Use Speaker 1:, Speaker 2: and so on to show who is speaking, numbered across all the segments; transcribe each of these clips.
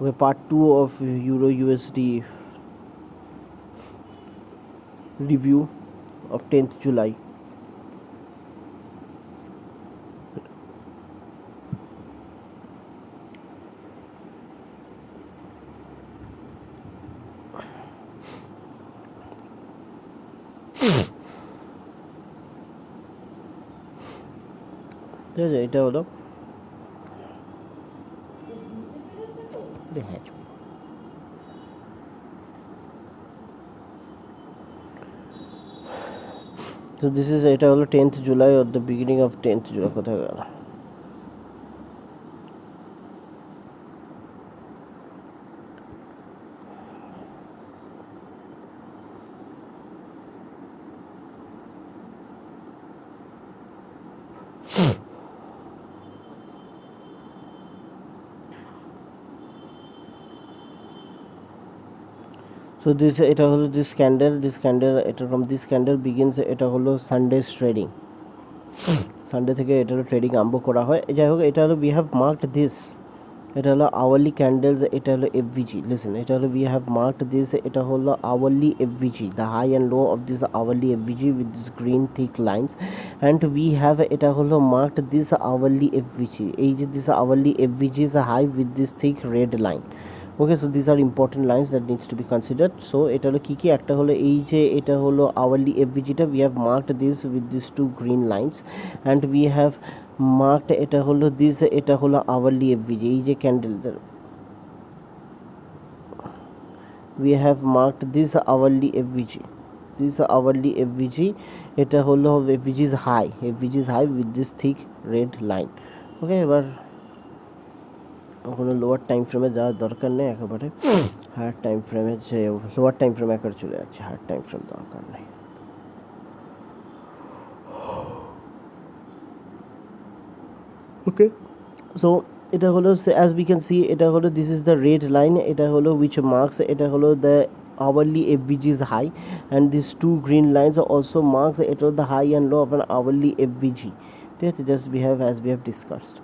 Speaker 1: Okay, part 2 of Euro USD review of 10th July. এটা হলো so this is এটা হলো 10th July or the beginning of 10th July কোথায় গেল so this এটা হলো this candle এটা from this candle begins এটা হলো Sunday's trading সানডে থেকে এটা হলো ট্রেডিং আরম্ভ করা হয় যাই হোক এটা হলো উই হ্যাভ মার্কড দিস এটা হলো আওয়ারলি ক্যান্ডেলস এটা হলো এফভিজি লিসেন এটা হলো উই হ্যাভ মার্কড দিস এটা হলো hourly FVG the high and low of this hourly FVG with this green thick lines and we have এটা হলো মার্কড দিস আওয়ারলি এফভিজি এই যে this hourly FVG is high with this thick red line okay so this আর important lines that needs to be considered so এটা হলো কী কী একটা হলো এই যে এটা হলো আওয়ারলি এফভিজিটা we have marked this with this two green lines and we have marked এটা হলো দিস এটা হলো আওয়ারলি এফভিজি এই যে ক্যান্ডেলটা we have marked this hourly FVG এটা হলো FVG is high with this thick red line ওকে এবার কোনো লোয়ার টাইম ফ্রেমে যাওয়ার দরকার নেই একেবারে হায়ার টাইম ফ্রেমে যে লোয়ার টাইম ফ্রেমে একবার চলে যাচ্ছে হায়ার টাইম ফ্রেম দরকার নেই ওকে সো এটা হলো as we can see এটা হলো this is the red line এটা হলো which marks এটা হলো the hourly FVG is high and these two green lines also marks এটা হলো the high and low of an hourly FVG ঠিক আছে just as we have discussed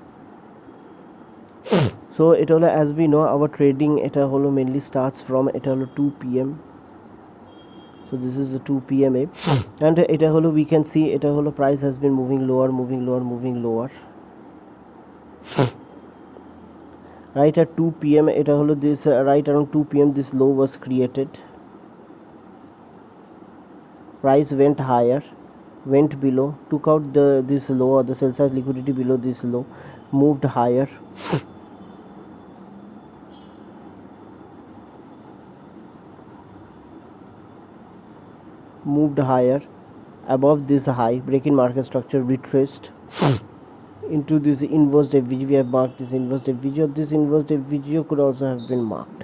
Speaker 1: so এটা হলো as we know our trading এটা হলো mainly starts from এটা হলো 2 p.m. so this is the 2 p.m. and এটা হলো we can see এটা হলো price has been moving lower right at 2 p.m. এটা হলো this right around 2 p.m. this low was created price went higher went below took out this low or the sell side liquidity below this low moved higher above this high breaking market structure retraced into this inverse FVG. We have marked this inverse FVG, or this inverse FVG could also have been marked.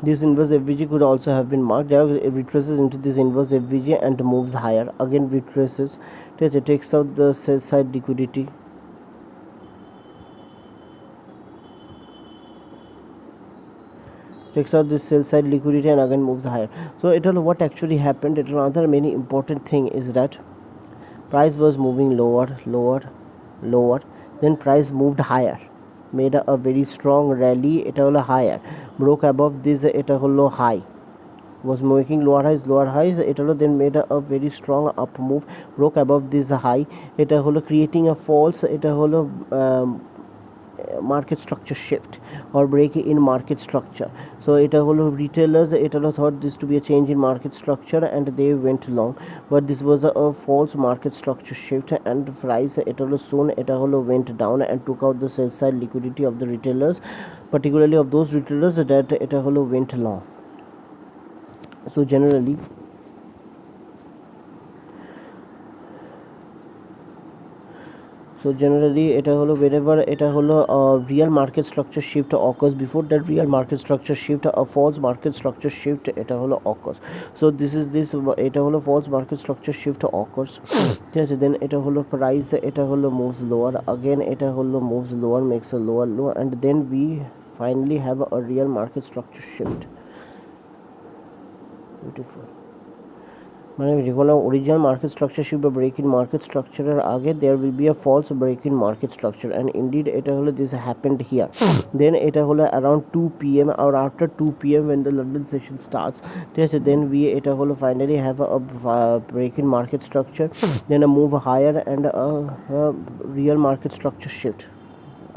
Speaker 1: This inverse FVG could also have been marked. It retraces into this inverse FVG and moves higher. Again retraces. It takes out the sell side liquidity. Takes out this sell side liquidity and again moves higher. So it all what actually happened. It another many important thing is that price was moving lower. Then price moved higher. Made a very strong rally. It all higher. Broke above this. It all high. Was making lower highs. It all then made a very strong up move. Broke above this high. It all creating a false. It all market structure shift or break in market structure. So এটা হলো retailers এটা হলো thought this to be a change in market structure and they went long, but this was a false market structure shift and price এটা হলো soon এটা হলো went down and took out the sell side liquidity of the retailers, particularly of those retailers that এটা হলো went long. So generally এটা হলো wherever এটা হলো real market structure shift occurs, before that real market structure shift a false market structure shift এটা হলো occurs. So this এটা হলো false market structure shift occurs. ঠিক আছে, then এটা হলো price এটা হলো moves lower, again এটা হলো moves lower, makes a lower low, and then we finally have a real market structure shift. Beautiful. মানে যে কোনো অরিজিনাল মার্কেট স্ট্রাকচার শিফট বা ব্রেক ইন মার্কেট স্ট্রাকচারের আগে there will be a false break in market structure and indeed এটা হলো this happened here then এটা হলো অ্যারাউন্ড 2 PM আর after 2 PM when the London session starts ঠিক আছে দেন এটা হলো finally have a break in market structure then a move higher and real market structure shift.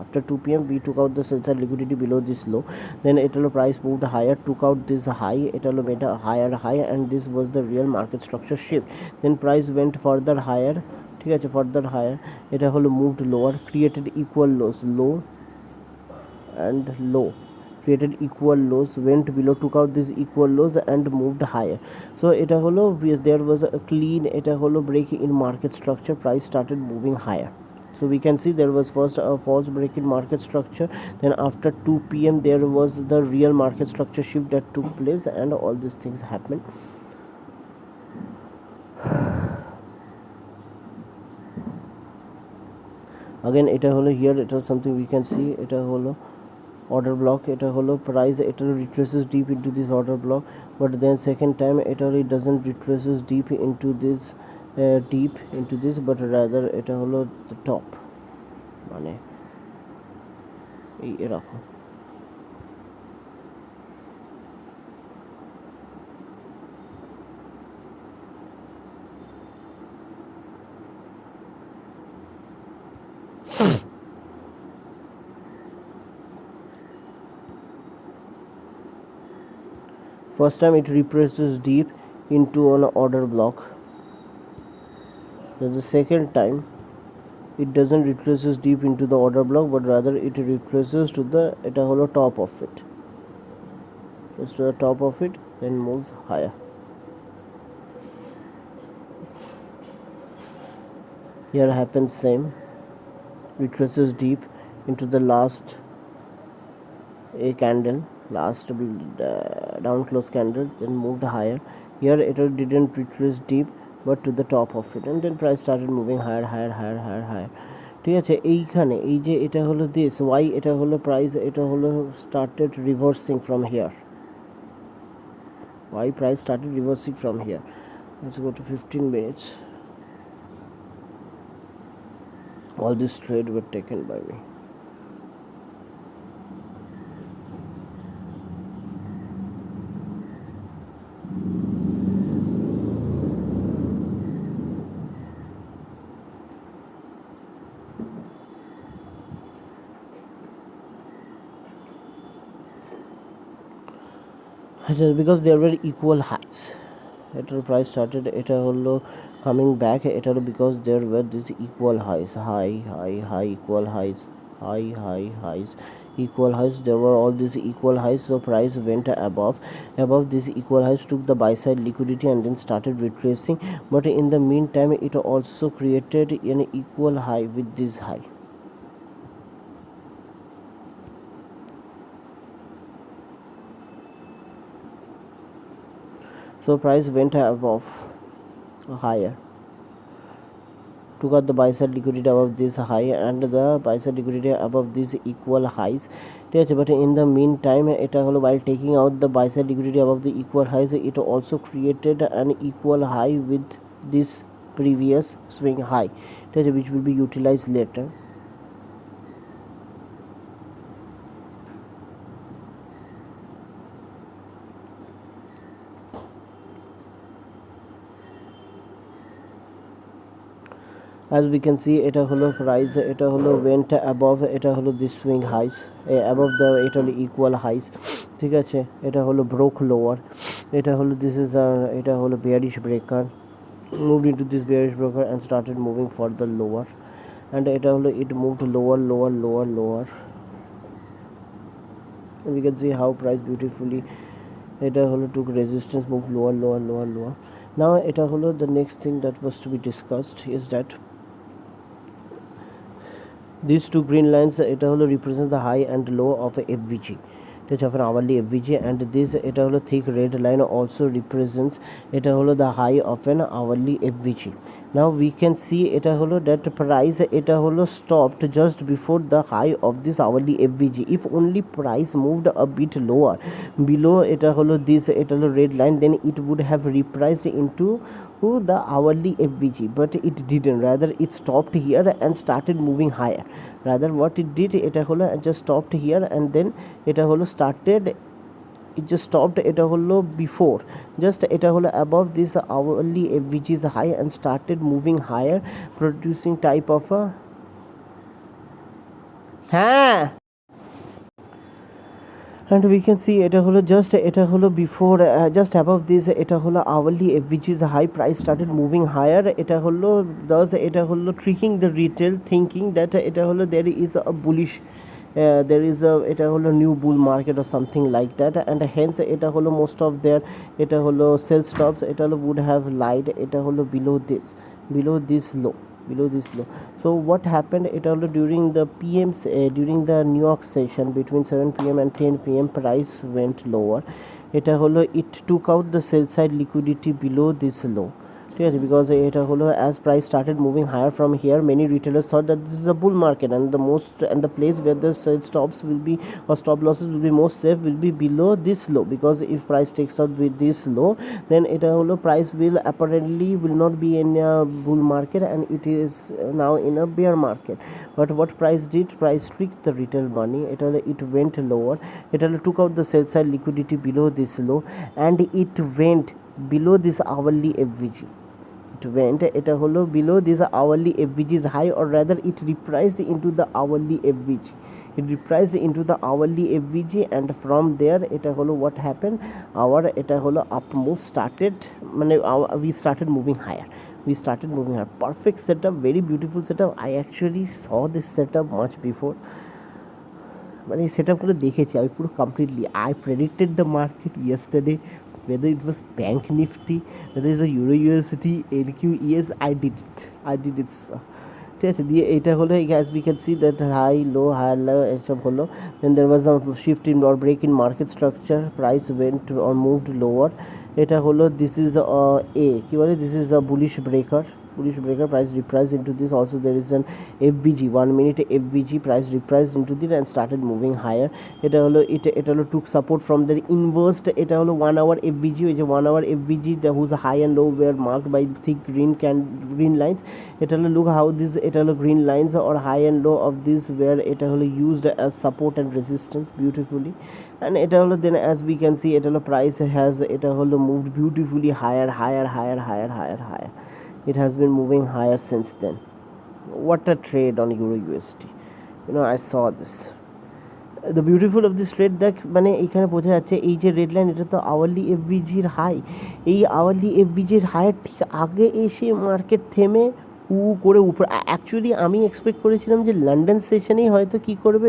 Speaker 1: After 2 PM we took out the sell side liquidity below this low, then etalo price moved higher, took out this high, etalo made a higher high, and this was the real market structure shift. Then price went further higher, ঠিক আছে further higher, এটা হলো moved lower, created equal lows, low and low, created equal lows, went below, took out these equal lows and moved higher. So এটা হলো there was a clean এটা হলো break in market structure, price started moving higher. So we can see there was first a false break in market structure, then after 2 PM there was the real market structure shift that took place and all these things happened. Again এটা হলো here it was something we can see এটা হলো order block, এটা হলো price এটা retraces deep into this order block, but then second time এটা it doesn't retraces deep into this but rather এটা হলো the top মানে এই এরকম. First time it represses deep into an order block, then the second time it doesn't retraces deep into the order block but rather it retraces to the এটা হলো top of it, just to the top of it, then moves higher. Here happens same, retraces deep into the last a candle, last down close candle, then moved higher. Here it didn't retrace deep but to the top of it, and then price started moving higher. ঠিক আছে এইখানে এই যে এটা হলো this why এটা হলো price এটা হলো started reversing from here, why price started reversing from here. Let's go to 15 minutes. All this trade were taken by me. Just because there were equal highs, এটার price started এটা হলো coming back, এটা হলো because there were these equal highs, high equal highs, highs equal highs, there were all these equal highs, so price went above these equal highs, took the buy side liquidity and then started retracing, but in the meantime it also created an equal high with this high. So price went above higher, took out the buy side liquidity above this high and the buy side liquidity above these equal highs, ঠিক আছে, but in the meantime এটা হলো while taking out the buy side liquidity above the equal highs it also created an equal high with this previous swing high, ঠিক আছে, which will be utilized later. As we can see এটা হলো price এটা হলো went above এটা হলো this swing highs above the এটা হলো equal highs, ঠিক আছে, এটা হলো broke lower, এটা হলো this is এটা হলো bearish breaker, moved into this bearish breaker and started moving further lower, and এটা হলো it moved lower. We can see how price beautifully এটা হলো took resistance, move lower. Now এটা হলো the next thing that was to be discussed is that these two green lines এটা হলো represent the high and low of a FVG, ঠিক আছে, hourly FVG and this এটা হলো thick red line also represents এটা হলো the high of an hourly FVG. Now we can see এটা হলো দ্যাট প্রাইস এটা হলো stopped just before the high of this hourly FVG. If only price moved a bit lower below এটা হলো this এটা হলো red line, then it would have repriced into the hourly FVG, but it didn't, rather it stopped here and started moving higher. Rather what it did এটা হলো just stopped here and then এটা হলো started, it just stopped এটা হলো before just এটা হলো above this hourly FVG's high and started moving higher, producing type of a হ্যাঁ, and we can see এটা হলো just এটা হলো before just above this এটা হলো hourly FVG's high, price started moving higher, এটা হলো thus এটা হলো tricking the retail thinking that এটা হলো there is a bullish there is a এটা হলো new bull market or something like that, and hence এটা হলো most of their এটা হলো sell stops এটা হলো would have lied এটা হলো below this low, below this low. So what happened এটা হলো during the PM's during the New York session between 7 p.m. and 10 p.m. price went lower এটা হলো it took out the sell side liquidity below this low, ঠিক আছে, because এটা হলো as price started moving higher from here many retailers thought that this is a bull market and the place where the sell stops will be or stop losses will be most safe will be below this low, because if price takes out with this low then এটা হলো price will apparently will not be in a bull market and it is now in a bear market. But what price did, price tricked the retail money এটা হলো it went lower এটা হলো took out the sell side liquidity below this low and it went below this hourly FVG. It went এটা হলো below this hourly FVG's high, or rather it repriced into the hourly FVG. It repriced into the hourly FVG and from there এটা হলো what happened, our এটা হলো up move started মানে we started moving higher. Perfect setup, very beautiful setup. I actually saw this setup much before, মানে এই সেটআপগুলো দেখেছি আমি পুরো completely. I predicted the market yesterday, whether it was bank nifty, whether it was euro USD, NQES, I did it ঠিক আছে। দিয়ে এটা হলো as we can see that high low এসব হলো, then there was a shift in or break in market structure, price went or moved lower এটা হলো this is a কি বলে this is a bullish breaker, price repriced into this, also there is an FVG 1 minute FVG, price repriced into this and started moving higher এটা হলো এটা হলো took support from the inverse এটা হলো 1 hour FVG, ওই যে 1 hour FVG whose high and low were marked by thick green lines এটা হলো look how this এটা হলো green lines or high and low of this were এটা হলো used as support and resistance beautifully, and এটা হলো then as we can see এটা হলো price has এটা হলো moved beautifully higher. It has been moving higher since then. What a trade on Euro USD. I saw this. The beautiful of this trade দেখ, মানে এখানে বোঝা যাচ্ছে এই যে রেড লাইন এটা তো আওয়ারলি এফভিজির হাই, এই আওয়ারলি এফভিজির হাইয়ের ঠিক আগে এসে মার্কেট থেমে করে উপর। অ্যাকচুয়ালি আমি এক্সপেক্ট করেছিলাম যে লন্ডন সেশনেই হয়তো কী করবে,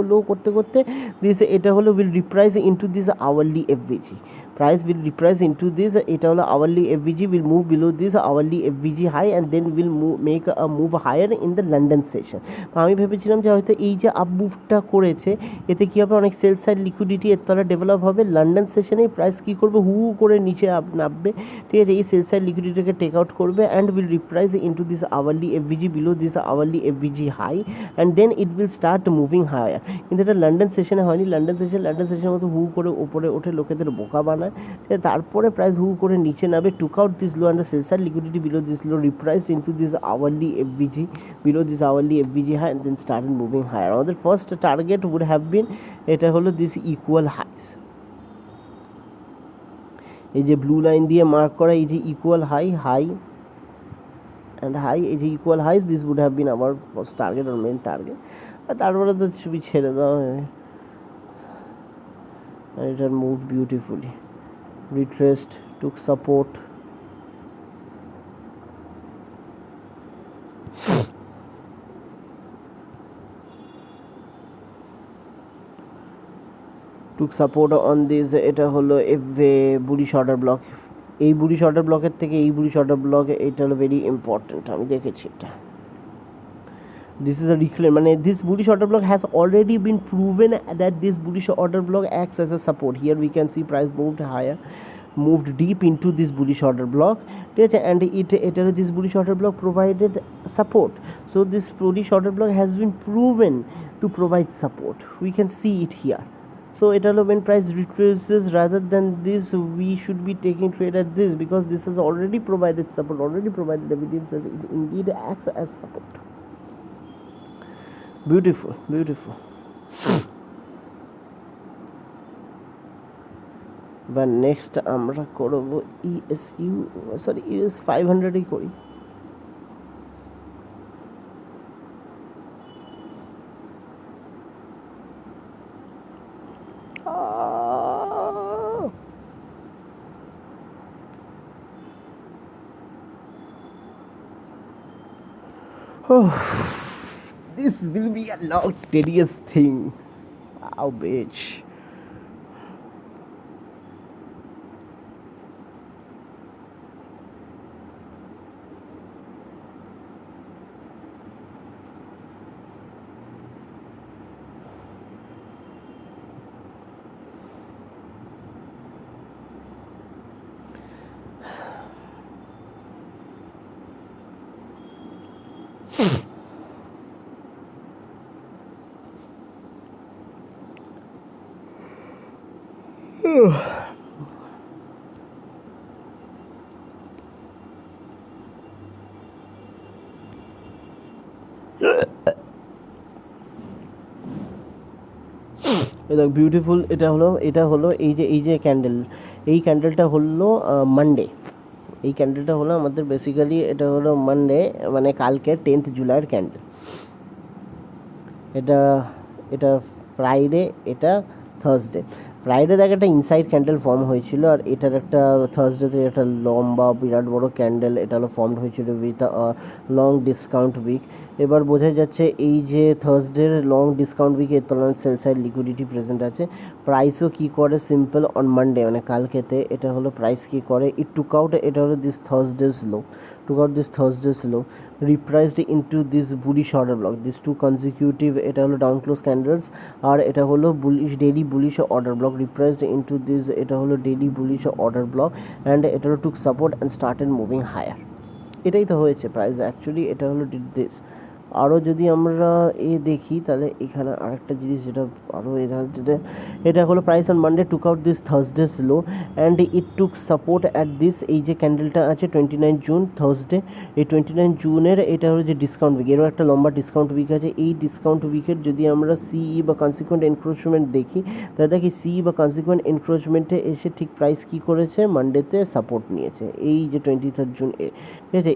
Speaker 1: লো করতে করতে দিস এটা হলো will reprice into this hourly FVG, price will reprice into this এটা হলো hourly FVG will move below this hourly FVG high and then will make a move higher in the London session. আমি ভেবেছিলাম যে হয়তো এই যে up মুভটা করেছে এতে কী হবে, অনেক সেল সাইড লিকুইডিটি এর তলা ডেভেলপ হবে, লন্ডন সেশনেই প্রাইস কী করবে করে নিচে নামবে, ঠিক আছে, এই সেল সাইড লিকুইডিটিকে টেক আউট করবে and will reprice into this hourly FVG below this hourly FVG high and then it will start moving higher. কিন্তু এটা লন্ডন সেশনে হয়নি, লন্ডন সেশনের মতো করে উপরে ওঠে, লোকেদের বোকা বানায়, তারপরে প্রাইস করে নিচে নামে, took out this low and the sell side liquidity below this low, repriced into this hourly FVG below this hourly FVG high and then started moving higher. আমাদের first target would have been এটা হলো this equal হাইস, এই যে blue line দিয়ে mark করা এই যে equal high and high is equal highs, this would have been our first target or main target, আর তারপরে তো ছবি ছেড়ে দেওয়া হয় and it had moved beautifully, retraced, took support, on this এটা হলো বুলিশ অর্ডার ব্লক, এই বুলিশ অর্ডার ব্লকের থেকে এই বুলিশ অর্ডার ব্লকে এটা হলো ভেরি ইম্পর্ট্যান্ট, আমি দেখেছি এটা This is a reclaim, this bullish order block has already been proven that this bullish order block acts as a support. Here we can see price moved higher, moved deep into this bullish order block, and this bullish order block provided support. So this bullish order block has been proven to provide support. We can see it here. So when price retraces, rather than this, we should be taking trade at this, because this has already provided support, already provided evidence that it indeed acts as support. Beautiful, beautiful. বা next আমরা করব US 500-ই করি। This will be a long tedious thing. Wow, bitch. এটা beautiful. এটা হলো এই যে candle, এই ক্যান্ডেলটা হলো মানডে। এই ক্যান্ডেলটা হলো আমাদের বেসিক্যালি এটা হলো মানডে, মানে কালকে 10th জুলাইয়ের ক্যান্ডেল। এটা ফ্রাইডে, এটা থার্সডে। ফ্রাইডে দেখ একটা ইনসাইড ক্যান্ডেল ফর্ম হয়েছিল, আর এটার একটা থার্সডেতে একটা লম্বা বিরাট বড় ক্যান্ডেল এটা হলো ফর্ম হয়েছিল উইথ লং ডিসকাউন্ট উইক। এবার বোঝা যাচ্ছে এই যে থার্সডের লং ডিসকাউন্ট উইক এর তুলনায় সেল সাইড লিকুইডিটি প্রেজেন্ট আছে। প্রাইসও কী করে সিম্পল অন মানডে, মানে কালকেতে এটা হলো প্রাইস কী করে, ইট টুক আউট, এটা হলো this Thursday's low, took out this Thursday's low, repriced into this bullish order block, these two consecutive এটা হলো ডাউন ক্লোজ ক্যান্ডেলস, আর এটা হলো bullish daily bullish order block, repriced into this এটা হলো daily bullish order block, and এটা হলো took support and started moving higher. এটাই তো হয়েছে প্রাইস অ্যাকচুয়ালি, এটা হলো ডিড দিস। আরও যদি আমরা দেখি তাহলে এখানে আরেকটা জিনিস যেটা আরও এটা হলো price on Monday took out this Thursday's low, and it took support at this, এই যে ক্যান্ডেলটা আছে 29 জুন থার্সডে, এই 29 জুনের এটা হলো যে ডিসকাউন্ট উইক, এরও একটা লম্বা ডিসকাউন্ট উইক আছে। এই ডিসকাউন্ট উইকের যদি আমরা সিই বা কনসিকুয়েন্ট এনক্রোচমেন্ট দেখি, তাহলে দেখি সিই বা কনসিকুয়েন্ট এনক্রোচমেন্টে এসে ঠিক প্রাইস কী করেছে, মানডেতে সাপোর্ট নিয়েছে, এই যে 23 জুন, ঠিক আছে।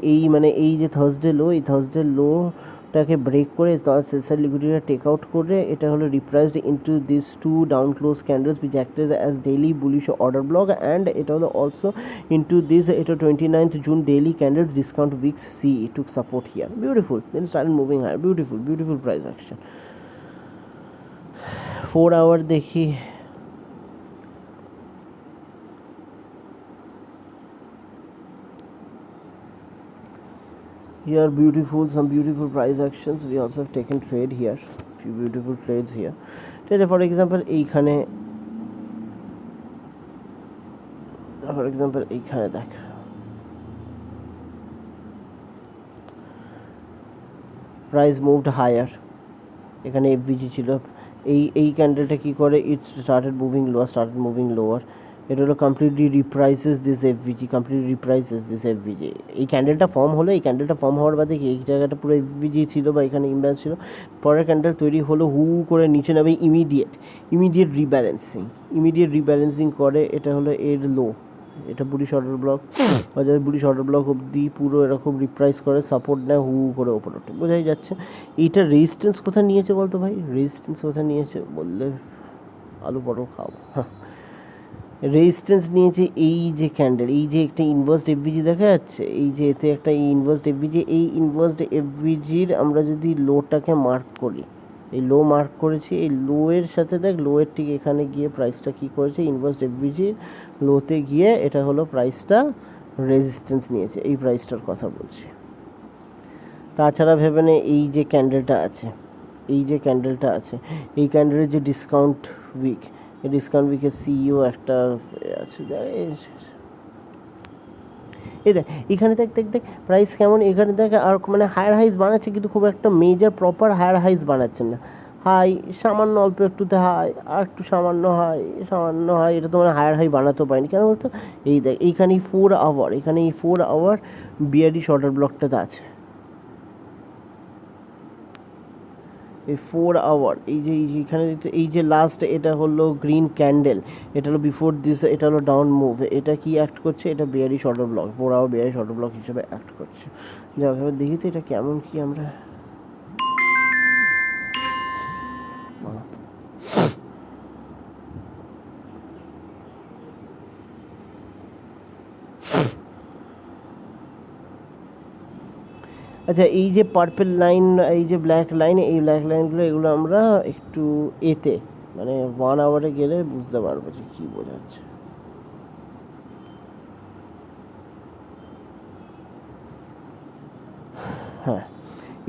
Speaker 1: এই যে থার্সডে লো, এই থার্সডে লোটাকে ব্রেক করে সেলসাইড লিকুইডিটিটা টেক আউট করে এটা হলো repriced into this two down close candles which acted as daily bullish order block, and এটা হলো অলসো ইনটু দিস এটা 29th June daily candles discount wicks see took support here, beautiful, then started moving higher, beautiful price action. 4 hour দেখি, here some beautiful price actions. We also have taken trade here, few beautiful trades here. For example এইখানে দেখ price moved higher, এখানে FVG ছিল, এই ক্যান্ডেলটা কি করে, it started moving lower, এটা হলো কমপ্লিটলি রিপ্রাইসেস দিস এফভিজি, এই ক্যান্ডেলটা ফর্ম হলো, এই ক্যান্ডেলটা ফর্ম হওয়ার বাদে কি এই জায়গাটা পুরো এফভিজি ছিল বা এখানে ইমব্যালেন্স ছিল, পরের ক্যান্ডেল তৈরি হলো, হু করে নিচে নামে ইমিডিয়েট রিব্যালেন্সিং করে, এটা হলো এর লো, এটা বুলিশ অর্ডার ব্লক, বাজারে বুলিশ অর্ডার ব্লক অবধি পুরো এরকম রিপ্রাইস করে, সাপোর্ট নেয়, হু করে ওপর ওঠে, বোঝাই যাচ্ছে। এইটা রেজিস্ট্যান্স কোথায় নিয়েছে বলতো ভাই, বললে আলু পটল খাবো। হ্যাঁ, রেজিস্ট্যান্স নিয়েছে এই যে ক্যান্ডেল, এই যে একটা ইনভার্সড এফভিজি দেখা যাচ্ছে, এই যে এতে একটা ইনভার্সড এফভিজি, এই ইনভার্সড এফভিজির আমরা যদি লোটাকে মার্ক করি, এই লো মার্ক করেছি, এই লোয়ের সাথে দেখ, লোয়ের ঠিক এখানে গিয়ে প্রাইসটা কী করেছে, ইনভার্সড এফভিজির লোতে গিয়ে এটা হলো প্রাইসটা রেজিস্ট্যান্স নিয়েছে, এই প্রাইসটার কথা বলছি। তাছাড়া ভেবে নে এই যে ক্যান্ডেলটা আছে, এই যে ক্যান্ডেলটা আছে, এই ক্যান্ডেলের যে ডিসকাউন্ট উইক, এই ডিসকাউন্ট উইকের সিইও একটা আছে, এই দেখ এখানে দেখ দেখ দেখ প্রাইস কেমন, এখানে দেখ আর মানে হায়ার হাইস বানাচ্ছে কিন্তু খুব একটা মেজর প্রপার হায়ার হাইস বানাচ্ছেন না, হাই সামান্য অল্প একটুতে হাই আর একটু সামান্য হাই সামান্য হাই, এটা তো মানে হায়ার হাই বানাতেও পারিনি কেন বলতো, এই দেখ এইখানে 4 আওয়ার, এখানে এই 4 আওয়ার বিয়ারিশ অর্ডার ব্লকটাতে আছে, এই 4 আওয়ার, এই যে এখানে এই যে লাস্ট এটা হলো গ্রিন ক্যান্ডেল, এটা হলো বিফোর দিস, এটা হলো ডাউন মুভ, এটা কি অ্যাক্ট করছে, এটা bearish order block, 4 hour bearish order block হিসেবে অ্যাক্ট করছে। যাই হোক দেখি তো এটা কেমন কি আমরা আচ্ছা এই যে পার্পেল লাইন, এই যে ব্ল্যাক লাইন, এই ব্ল্যাক লাইনগুলো এগুলো আমরা একটু এতে মানে 1 আওয়ারে গেলে বুঝতে পারবো যে কী বোঝাচ্ছে। হ্যাঁ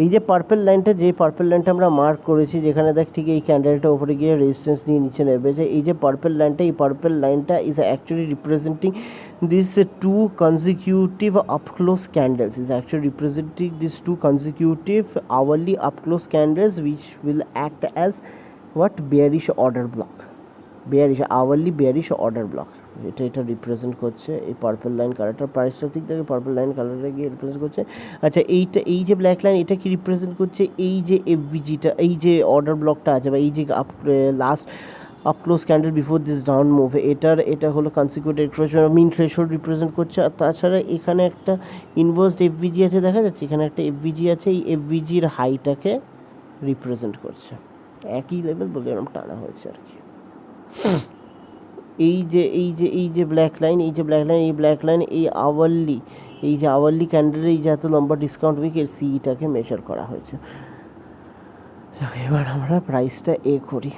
Speaker 1: এই যে পার্পেল লাইনটা, যে পার্পেল লাইনটা আমরা মার্ক করেছি, যেখানে দেখ ঠিক এই ক্যান্ডেলটা উপরে গিয়ে রেজিস্ট্যান্স নিয়ে নিচে নেবে, যে এই যে পার্পেল লাইনটা, এই পার্পেল লাইনটা is actually representing these two consecutive up close candles, is actually representing these two consecutive hourly up close candles which will act as what, bearish order block, bearish hourly bearish order block, এটা represent করছে এই purple line কালারটা, প্রাইসটা ঠিক থাকে purple line কালারটা গিয়ে represent করছে। আচ্ছা এইটা এই যে ব্ল্যাক লাইন এটা কি রিপ্রেজেন্ট করছে, এই যে এফভিজিটা, এই যে অর্ডার ব্লকটা আছে বা এই যে last up close candle before this down move, এটা হলো কনসিকিউটিভ মিন থ্রেশহোল্ড রিপ্রেজেন্ট করছে। আর তাছাড়া এখানে একটা ইনভার্সড এফভিজি আছে, দেখা যাচ্ছে এখানে একটা এফভিজি আছে, এই এফভিজির হাইটাকে রিপ্রেজেন্ট করছে, একই লেভেল বলে এরকম টানা হয়েছে আর কি। এই যে ব্ল্যাক লাইন, এই যে ব্ল্যাক লাইন, এই ব্ল্যাক লাইন, এই আওয়ারলি, এই যে আওয়ারলি ক্যান্ডেলের এই যে এত লম্বা ডিসকাউন্ট উইক, এর সিইটাকে মেজার করা হয়েছে। এবার আমরা প্রাইসটা করি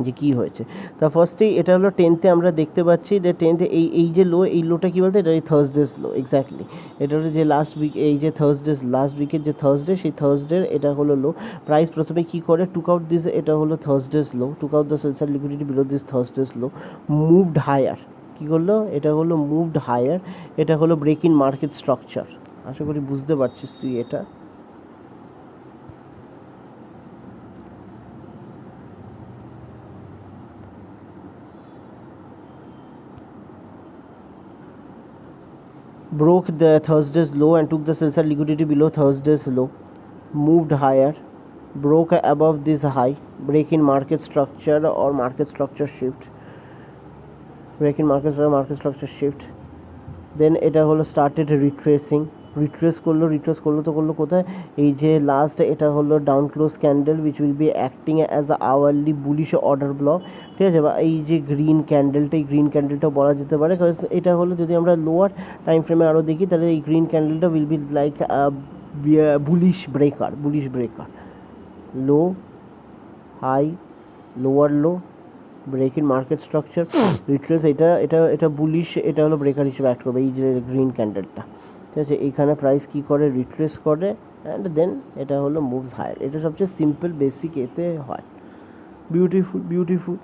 Speaker 1: যে কী হয়েছে। তা ফার্স্টেই এটা হলো 10th আমরা দেখতে পাচ্ছি যে 10th এই যে লো, এই লোটা কী বলতে, এটা এই থার্সডেস লো, এক্স্যাক্টলি এটা হলো যে লাস্ট উইক, এই যে থার্সডেস লাস্ট উইকের যে থার্সডে, সেই থার্সডের এটা হলো লো। প্রাইস প্রথমে কী করে, টুক আউট দিস, এটা হলো Thursday's low, took out the sells and liquidity below this Thursday's low, moved higher, কী করলো, এটা হলো মুভড হায়ার, এটা হলো ব্রেক ইন মার্কেট স্ট্রাকচার, আশা করি বুঝতে পারছিস তুই এটা। Broke the Thursday's low and took the sell side liquidity below Thursday's low, moved higher, broke above this high, break in market structure or market structure shift, break in market structure shift, then এটা হলো started retracing, retrace করলো তো করলো কোথায়, এই যে last এটা হলো down close candle which will be acting as a hourly bullish order block, ঠিক আছে, বা এই যে গ্রিন ক্যান্ডেলটা, এই গ্রিন ক্যান্ডেলটা বলা যেতে পারে, কারণ এটা হলো যদি আমরা লোয়ার টাইম ফ্রেমে আরও দেখি তাহলে এই গ্রিন ক্যান্ডেলটা will be like bullish breaker, low high lower low, break in market structure, retrace, এটা বুলিশ, এটা হলো ব্রেকার হিসেবে অ্যাক্ট করবে এই যে গ্রিন ক্যান্ডেলটা, ঠিক আছে। এইখানে প্রাইস কী করে, রিট্রেস করে অ্যান্ড দেন এটা হলো মুভস হায়ার, এটা সবচেয়ে সিম্পল বেসিক এতে হয়। বিউটিফুল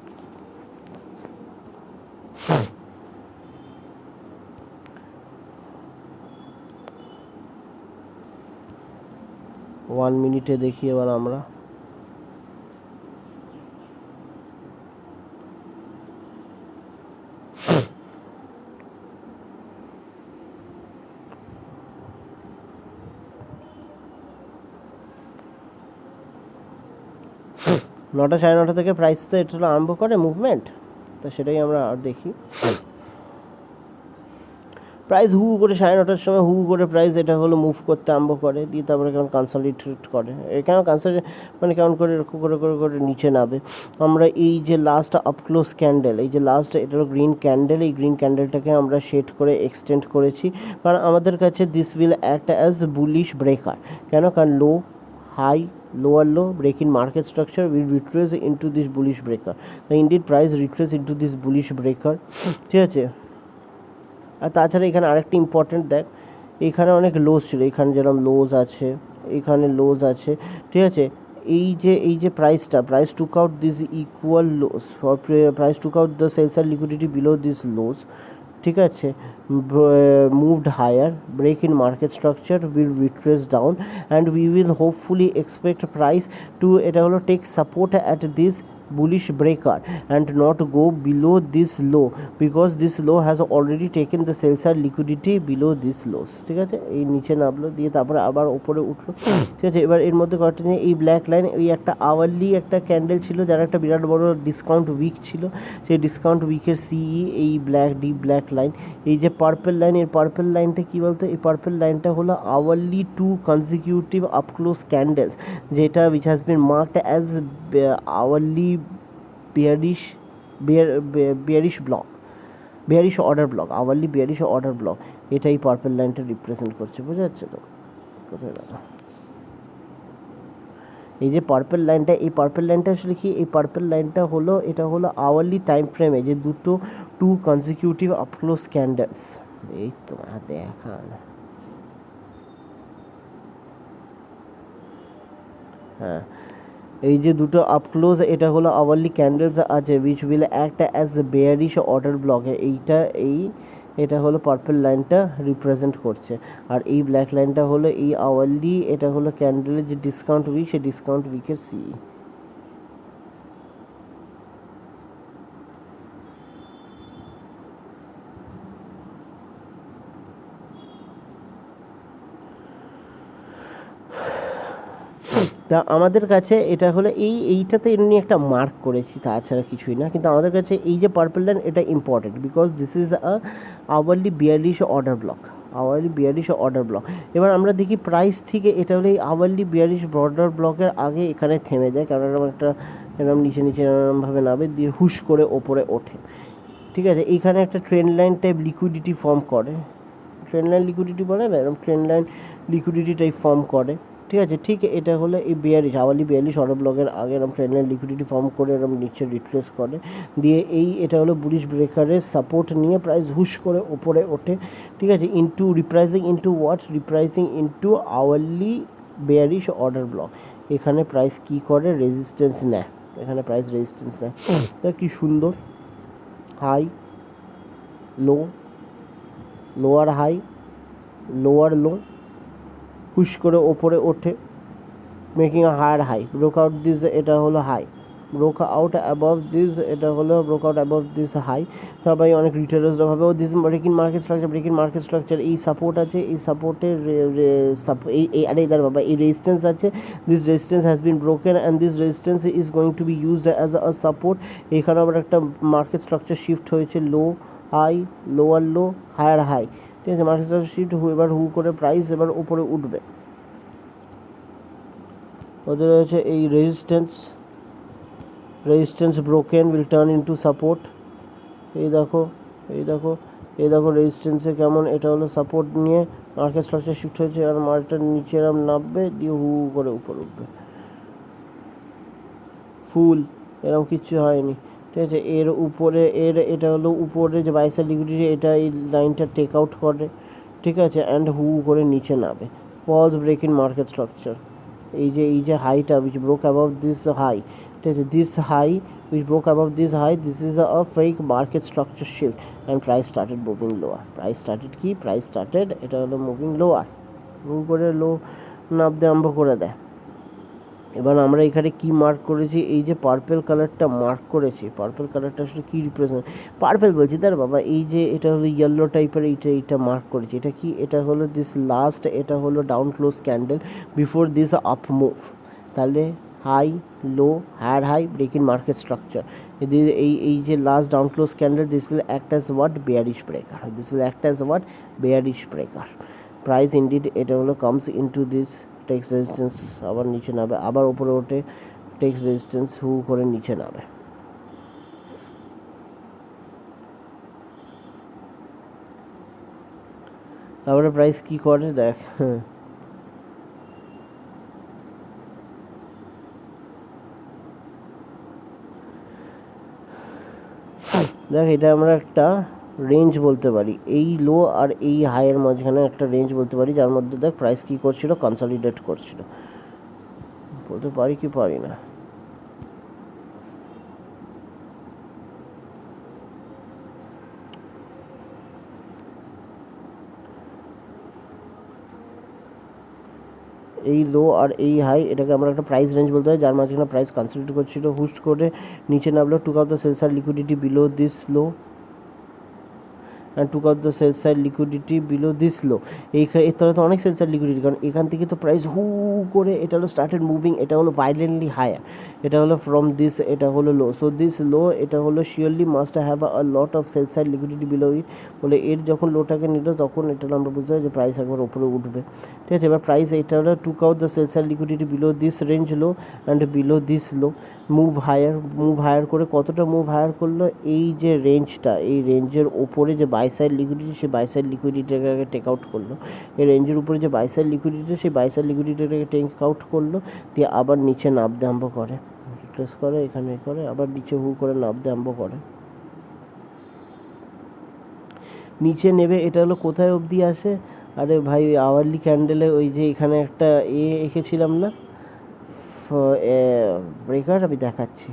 Speaker 1: 1 মিনিটে দেখি এবার আমরা। নটা 9:30 থেকে প্রাইস তো এটা আরম্ভ করে মুভমেন্ট, তো সেটাই আমরা আর দেখি। প্রাইস হু করে 9:30টার সময় করে প্রাইস এটা হলো মুভ করতে আরম্ভ করে, দিয়ে তারপরে কেমন কনসলিডেট করে, কেমন মানে কেমন করে এরকম করে নিচে নামে। আমরা এই যে লাস্ট আপ ক্লোজ ক্যান্ডেল, এই যে লাস্ট এটা হলো গ্রিন ক্যান্ডেল, এই গ্রিন ক্যান্ডেলটাকে আমরা শেড করে এক্সটেন্ড করেছি, কারণ আমাদের কাছে this will act as bullish breaker, কেন, কারণ low high lower low, break in market structure will retrace into this bullish breaker, the indeed price retrace into this bullish breaker, ঠিক আছে। আর তাছাড়া এখানে আরেকটা ইম্পর্টেন্ট দেখ, এখানে অনেক লোজ ছিল, এখানে যেরকম লোজ আছে, এখানে লোজ আছে, ঠিক আছে। এই যে price took out this equal lows, price took out the sells আর লিকুইডিটি বিলো দিস লোস, ঠিক আছে। Moved higher, break in market structure, will retrace down and we will hopefully expect price to, এটা হলো take support at this bullish breaker and not go below this low because this low has already taken the sell side liquidity below this lows, ঠিক আছে। এই নিচে নামলো, দিয়ে তারপরে আবার ওপরে উঠলো, ঠিক আছে। এবার এর মধ্যে কয়েকটা এই ব্ল্যাক লাইন, ওই একটা আওয়ারলি একটা ক্যান্ডেল ছিল যার একটা বিরাট বড় ডিসকাউন্ট উইক ছিল, সেই ডিসকাউন্ট উইকের সিই এই ব্ল্যাক লাইন। এই যে পার্পল লাইন, এই পার্পল লাইনটা কী বলতো, এই পার্পল লাইনটা হলো hourly 2 consecutive up close candles, যেটা which has been marked as hourly bearish order block, hourly bearish order block, এটা এই পার্পল লাইনটা রিপ্রেজেন্ট করছে, বোঝা যাচ্ছে তো? কোথায় দাঁড়া, এই যে পার্পল লাইনটা, এই পার্পল লাইনটা আসলে কি, এই পার্পল লাইনটা হলো, এটা হলো আওয়ারলি টাইম ফ্রেমে যে দুটো 2 কনজিকিউটিভ আপ ক্লোজ ক্যান্ডেলস, এই তো দেখা না, হ্যাঁ, এই যে দুটো আপ ক্লোজ, এটা হলো আওয়ারলি ক্যান্ডেলস আছে which will act as bearish order ব্লকে, এটা হলো পার্পল লাইনটা রিপ্রেজেন্ট করছে। আর এই ব্ল্যাক লাইনটা হলো এই আওয়ারলি, এটা হলো ক্যান্ডেলের যে ডিসকাউন্ট উইক, সেই ডিসকাউন্ট উইকের সি। তা আমাদের কাছে এটা হলো এইটাতে এমনি একটা মার্ক করেছি, তাছাড়া কিছুই না। কিন্তু আমাদের কাছে এই যে পার্পল লাইন, এটা important because this is hourly বিয়াল্লিশ অর্ডার ব্লক। এবার আমরা দেখি প্রাইস থেকে, এটা হলো এই আওয়ারলি বিয়াল্লিশ অর্ডার ব্লকের আগে এখানে থেমে যায়, কারণ এরকম একটা এরকম নিচে এরকমভাবে নামে, দিয়ে হুশ করে ওপরে ওঠে, ঠিক আছে। এইখানে একটা trend line type liquidity form করে, ট্রেন্ড লাইন লিকুইডিটি বলে না, এরকম trend line liquidity type form করে, ঠিক আছে। ঠিক এটা হলো এই আওয়ারলি 42 অর্ডার ব্লকের আগে এরকম ট্রেন্ড লাইন লিকুইডিটি ফর্ম করে এরকম নিচে রিট্রেস করে, দিয়ে এটা হলো বুলিশ ব্রেকারের সাপোর্ট নিয়ে প্রাইস হুশ করে ওপরে ওঠে, ঠিক আছে। রিপ্রাইসিং ইনটু আওয়ারলি 42 অর্ডার ব্লক, এখানে প্রাইস কী করে, রেজিস্ট্যান্স নেয়, এখানে প্রাইস রেজিস্ট্যান্স নেয়। তা কি সুন্দর, high low, lower high, lower low, হুশ করে ওপরে ওঠে, making a higher high, broke out this, এটা হলো high, broke out above this, এটা হলো broke out above this high. সবাই অনেক রিটেলার্সরা ভাবে ও this break in market structure, এই সাপোর্ট আছে, এই সাপোর্টের আরে ইদার বাবা, এই রেজিস্ট্যান্স আছে, this resistance has been broken and this resistance is going to be used as a support. এখানে আবার একটা মার্কেট স্ট্রাকচার শিফট হয়েছে, low high, lower low, higher high, ঠিক আছে। মার্কেট স্ট্রাকচার শিফট এবার হু করে প্রাইস এবার উপরে উঠবে। ওদের রয়েছে এই resistance broken will turn into support, এই দেখো রেজিস্ট্যান্সে কেমন, এটা হলো সাপোর্ট নিয়ে মার্কেট স্ট্রাকচার শিফট হয়েছে, আর মার্কেটটা নিচে এরম নামবে, দিয়ে হু করে উপরে উঠবে, ফুল এরকম কিচ্ছু হয়নি, ঠিক আছে। এর উপরে এটা হলো উপরে যে বাইসার লিকুইডিটি, এটা এই লাইনটা টেক আউট করে, ঠিক আছে, অ্যান্ড হু করে নিচে নামে, false break in market structure. এই যে হাইটা which broke above this high, ঠিক আছে, this high which broke above this high, this is a fake market structure shift and price started moving lower, price started এটা হলো moving lower, move করে লো নামতে আরম্ভ করে দেয়। এবার আমরা এখানে কি মার্ক করেছি, এই যে পার্পল কালারটা মার্ক করেছি, পার্পল কালারটা আসলে কী রিপ্রেজেন্ট, পার্পল বলছি তার বাবা, এই যে এটা হলো ইয়েলো টাইপের, এইটা মার্ক করেছি, এটা কি, এটা হলো দিস লাস্ট, এটা হলো down close candle before this up move, তাহলে high low higher high break in market structure, এই যে last down close candle, this will act as bearish breaker, price indeed এটা হলো comes into this takes resistance, আবার নিচে নামবে, আবার উপরে ওঠে, টেক্স রেজিস্ট্যান্স হু করে নিচে নামে। তারপরে প্রাইস কি করে দেখ, দেখ এটা আমরা একটা রেঞ্জ বলতে পারি, এই লো আর এই হাইয়ের মাঝখানে একটা রেঞ্জ বলতে পারি, যার মধ্যে দেখ প্রাইস কী করছিল, কনসলিডেট করছিল। বলতে পারি কি পারি না? এই লো আর এই হাই, এটাকে আমরা একটা প্রাইস রেঞ্জ বলতে হয়, যার মাঝখানে প্রাইস কনসলিডেট করছিল, হুস্ট করে নিচে নামলো, টুক আউট দ্য সেলস আর liquidity below this low and took out the sell side liquidity below this low. এর তলায় তো অনেক সেল সাইড লিকুইডিটি, কারণ এখান থেকে তো প্রাইস হু করে এটা হলো স্টার্টেড মুভিং, এটা হলো ভাইলেন্টলি হায়ার, এটা হলো ফ্রম দিস, এটা হলো লো, সো দিস লো, এটা হলো surely must have a lot of sell side liquidity below it. বলে এর যখন লোটাকে নিল তখন এটা আমরা বুঝতে পারি যে প্রাইস একবার উপরে উঠবে। ঠিক আছে, এবার প্রাইস এটা হলো took out the sell side liquidity below this range low and below this low, move higher করে কতটা মুভ হায়ার করলো, এই যে রেঞ্জটা, এই রেঞ্জের ওপরে যে বাই সাইড লিকুইডিটি, সেই বাই সাইড লিকুইডিটিটাকে টেক আউট করলো, এই রেঞ্জের উপরে যে বাই সাইড লিকুইডিটি, সেই বাই সাইড লিকুইডিটিটাকে টেক আউট করলো, দিয়ে আবার নিচে নামতে আরম্ভ করে, রিট্রেস করে, এখানে করে, আবার নিচে হু করে নামতে আরম্ভ করে, নিচে নেবে। এটা হলো কোথায় অবধি আসে? আরে ভাই, ওই আওয়ারলি ক্যান্ডেলে ওই যে এখানে একটা এঁকেছিলাম না ব্রেকার, আমি দেখাচ্ছি।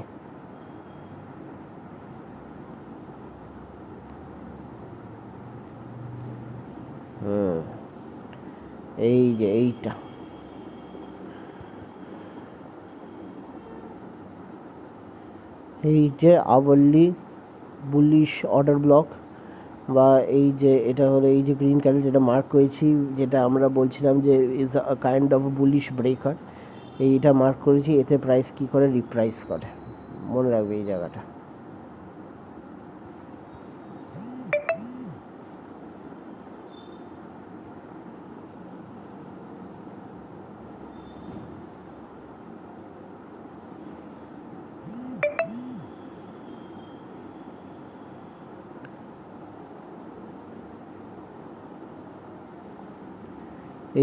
Speaker 1: এই যে এইটা, এই যে আওয়ারলি বুলিশ অর্ডার ব্লক, বা এই যে এটা হলো এই যে গ্রিন ক্যান্ডেল যেটা মার্ক করেছি, যেটা আমরা বলছিলাম যে is a kind of bullish breaker, এইটা মার্ক করেছি। এতে প্রাইস কি করে, রিপ্রাইস করে, মনে রাখবে এই জায়গাটা।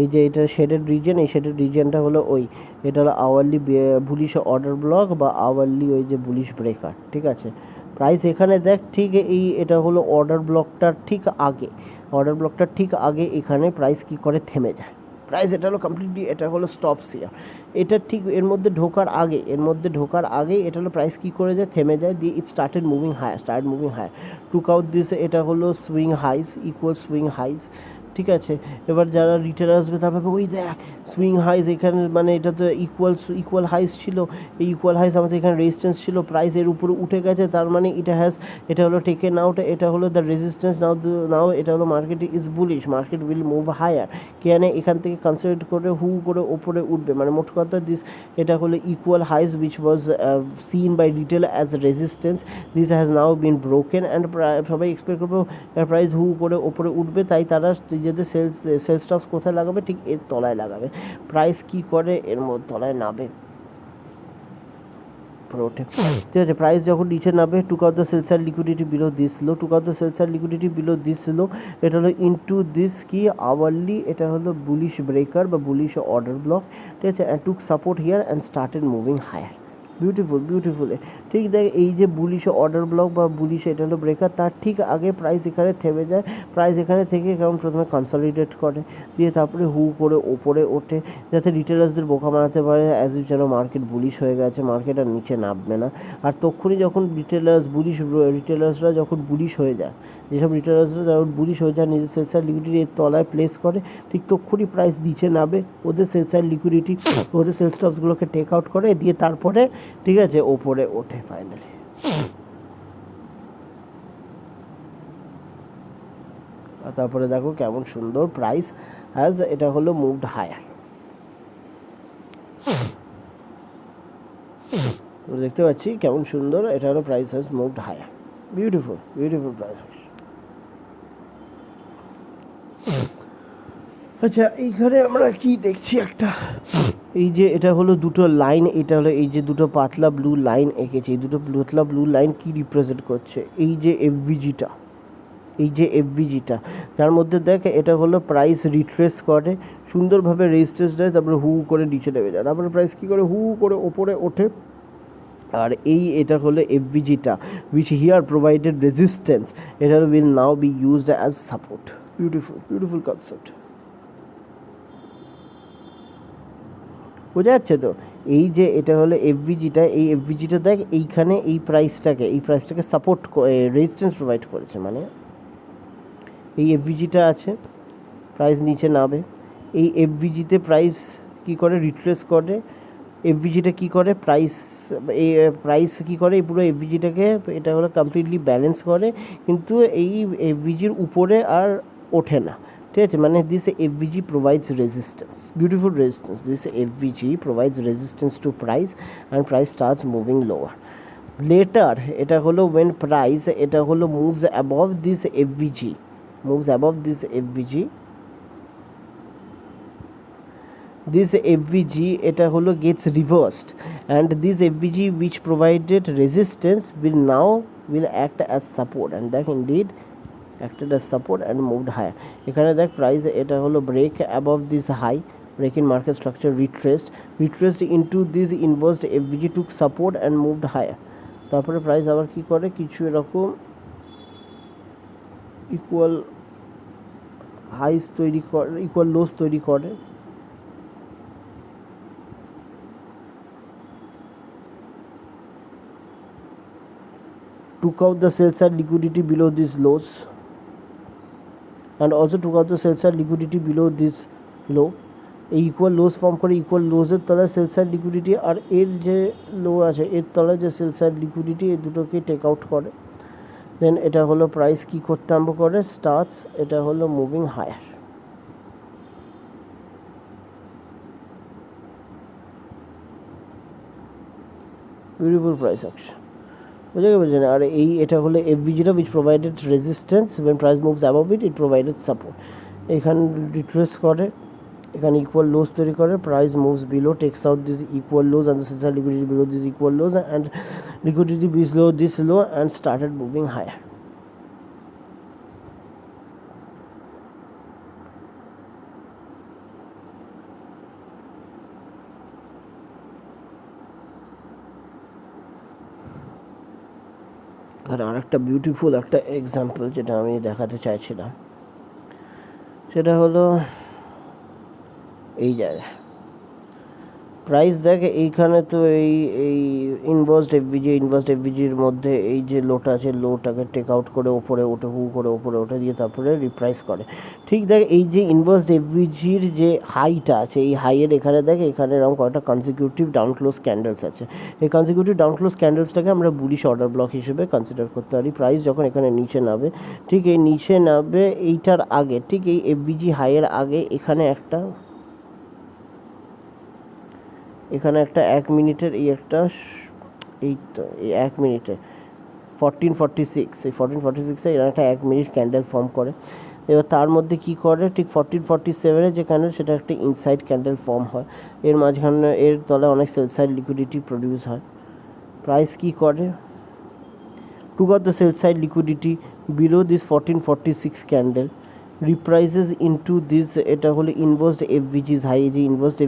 Speaker 1: এই যে এটা শেডেড রিজন, এই শেডেড রিজনটা হলো ওই, এটা হলো আওয়ারলি বুলিশ অর্ডার ব্লক বা আওয়ারলি ওই যে বুলিশ ব্রেকার। ঠিক আছে, প্রাইস এখানে দেখ ঠিক এই, এটা হলো অর্ডার ব্লকটার ঠিক আগে, অর্ডার ব্লকটার ঠিক আগে এখানে প্রাইস কি করে থেমে যায়, প্রাইস এটা হলো কমপ্লিটলি, এটা হলো স্টপ সিয়ার, এটা ঠিক এর মধ্যে ঢোকার আগে, এটা হলো প্রাইস কী করে যায়, থেমে যায়, দিয়ে it started moving higher, took out this, এটা হলো swing highs, equal swing highs. ঠিক আছে, এবার যারা রিটেল আসবে তার ভাবে ওই দেখ সুইং হাইস, এখানে মানে এটা তো ইকুয়াল হাইস ছিল, এই ইকুয়াল হাইস আমাদের এখানে রেজিস্ট্যান্স ছিল, প্রাইস এর উপরে উঠে গেছে, তার মানে এটা হলো টেকেন আউট, এটা হলো দ্য রেজিস্ট্যান্স, নাও এটা হলো market is bullish, market will move higher, কেন এখান থেকে কনসিডার করে হু করে ওপরে উঠবে, মানে মোট কথা এটা হলো equal highs which was seen by retail as resistance, this has now been broken and সবাই এক্সপেক্ট করবো প্রাইস হু করে ওপরে উঠবে, তাই তারা নিজেদের সেলস স্টপস কোথায় লাগাবে, ঠিক এর তলায় লাগাবে। প্রাইস কি করে, এর মধ্যে তলায় নামে, ওঠে। ঠিক আছে, প্রাইস যখন নিচে নামবে, টুক আউট দ্য সেলস আর লিকুইডিটি বিলো দিস লো, এটা হলো ইনটু দিস কি আওয়ারলি, এটা হলো বুলিশ ব্রেকার বা বুলিশ অর্ডার ব্লক। ঠিক আছে, and took support here and started moving higher. Beautiful. ঠিক দেখ, এই যে বুলিশ অর্ডার ব্লক বা বুলিশ এটা হলো ব্রেকার, তার ঠিক আগে প্রাইস এখানে থেমে যায়, প্রাইস এখানে থেকে কারণ প্রথমে কনসলিডেট করে, দিয়ে তারপরে হু করে ওপরে ওঠে, যাতে রিটেলার্সদের বোকা বানাতে পারে অ্যাজ ইফ যেন মার্কেট বুলিশ হয়ে গেছে, মার্কেট আর নিচে নামবে না। আর তখনই যখন রিটেলার্সরা যখন বুলিশ হয়ে যায়, যেসব রিটেলার্সরা যখন বুলিশ হয়ে যায়, নিজের সেলস আর লিকুইডিটি এর তলায় প্লেস করে, ঠিক তখনই প্রাইস নিচে নামে, ওদের সেলস আর লিকুইডিটি, ওদের সেলস স্টপসগুলোকে টেক আউট করে, দিয়ে তারপরে ঠিক আছে ওপরে ওঠে ফাইনালি। আর তারপরে দেখো কেমন সুন্দর প্রাইস হ্যাজ, এটা হলো মুভড হায়ার, দেখতে পাচ্ছি কেমন সুন্দর, এটা হলো price has moved higher, beautiful price. আচ্ছা, এইখানে আমরা কি দেখছি, একটা এই যে এটা হলো দুটো লাইন, এটা হলো এই যে দুটো পাতলা ব্লু লাইন এঁকেছে, এই দুটো পাতলা ব্লু লাইন কি রিপ্রেজেন্ট করছে, এই যে এফভিজিটা, যার মধ্যে দেখ এটা হলো প্রাইস রিট্রেস করে, সুন্দরভাবে রেজিস্ট্যান্স দেয়, তারপরে হু করে নিচে নেমে যায়, তারপরে প্রাইস কী করে হু করে ওপরে ওঠে, আর এটা হলো এফভিজিটা which here provided resistance, এটা will now be used as support. Beautiful concept. বোঝা যাচ্ছে তো? এই যে এটা হলো এফভিজিটা, এই এফভিজিটা দেখ এইখানে এই প্রাইসটাকে সাপোর্ট রেজিস্ট্যান্স প্রোভাইড করেছে, মানে এই এফভিজিটা আছে, প্রাইস নিচে নামে, এই এফভিজিতে প্রাইস কী করে রিট্রেস করে, এফভিজিটা কী করে প্রাইস কী করে এই পুরো এফভিজিটাকে এটা হলো কমপ্লিটলি ব্যালেন্স করে, কিন্তু এই এফভিজির উপরে আর ওঠে না, ঠিক আছে? মানে this FVG provides resistance, beautiful resistance, this FVG provides resistance to price and price starts moving lower later. এটা হলো ওয়েন প্রাইস এটা হলো moves above this FVG, this FVG এটা হলো gets reversed and this FVG which provided resistance will act as support, and that indeed acted as support and moved higher. এখানে দেখ price এটা হলো break above this high, break in market structure, retraced into this inverse FVG, took support and moved higher. তারপরে price আবার কি করে, কিছু এরকম ইকুয়াল হাইস তৈরি করে, ইকুয়াল লোস তৈরি করে, took out the sell side liquidity below these lows and also took out the sell side liquidity below this low. এই ইকুয়াল লোস ফর্ম করে, ইকুয়াল লোসের তলায় সেল সাইড লিকুইডিটি আর এর যে লো আছে এর তলায় যে সেল সাইড লিকুইডিটি, এই দুটোকে টেক আউট করে। দেন এটা হলো প্রাইস কি করতে আরম্ভ করে, স্টার্টস এটা হলো moving higher. Beautiful price action, বুঝলেন? আর এটা হলো এফভিজিটা which provided resistance when price moves above it provided support. এখানে রিট্রেস করে, এখানে ইকুয়াল লোস তৈরি করে, price moves below, takes out this equal lows and the sell side liquidity below this equal lows and liquidity below this low and started moving higher. আর আরেকটা beautiful একটা example যেটা আমি দেখাতে চাইছিলাম সেটা হলো এই জায়গায় প্রাইস দেখে এইখানে তো এই ইনভার্সড এফভিজির মধ্যে এই যে লোটা আছে, লোটাকে টেক আউট করে ওপরে ওঠে, করে ওপরে ওঠে দিয়ে তারপরে রিপ্রাইস করে। ঠিক দেখ এই যে ইনভার্সড এফভিজির যে হাইটা আছে, এই হাইয়ের এখানে দেখে এখানে এরকম কয়েকটা কনসিকিউটিভ ডাউন ক্লোজ ক্যান্ডেলস আছে। এই কনসিকিউটিভ ডাউন ক্লোজ ক্যান্ডেলসটাকে আমরা বুলিশ অর্ডার ব্লক হিসেবে কনসিডার করতে পারি। প্রাইস যখন এখানে নিচে নামবে, ঠিক এই নিচে নামবে এইটার আগে, ঠিক এই এফভিজি হাইয়ের আগে এখানে একটা 1 মিনিটের এই একটা এই 1 মিনিটে 1446, এই 1446 এর একটা 1 মিনিট ক্যান্ডেল ফর্ম করে। এবার তার মধ্যে কি করে, ঠিক 1447 যে ক্যান্ডেল সেটা একটা ইনসাইড ক্যান্ডেল ফর্ম হয়, এর মাঝখানে এর তলায় অনেক সেল সাইড লিকুইডিটি প্রডিউস হয়। প্রাইস কি করে, took out the sell side liquidity below this 1446 candle, reprices into this এটা হলো ইনভার্সড এফভিজিস হাই, যে ইনভার্সড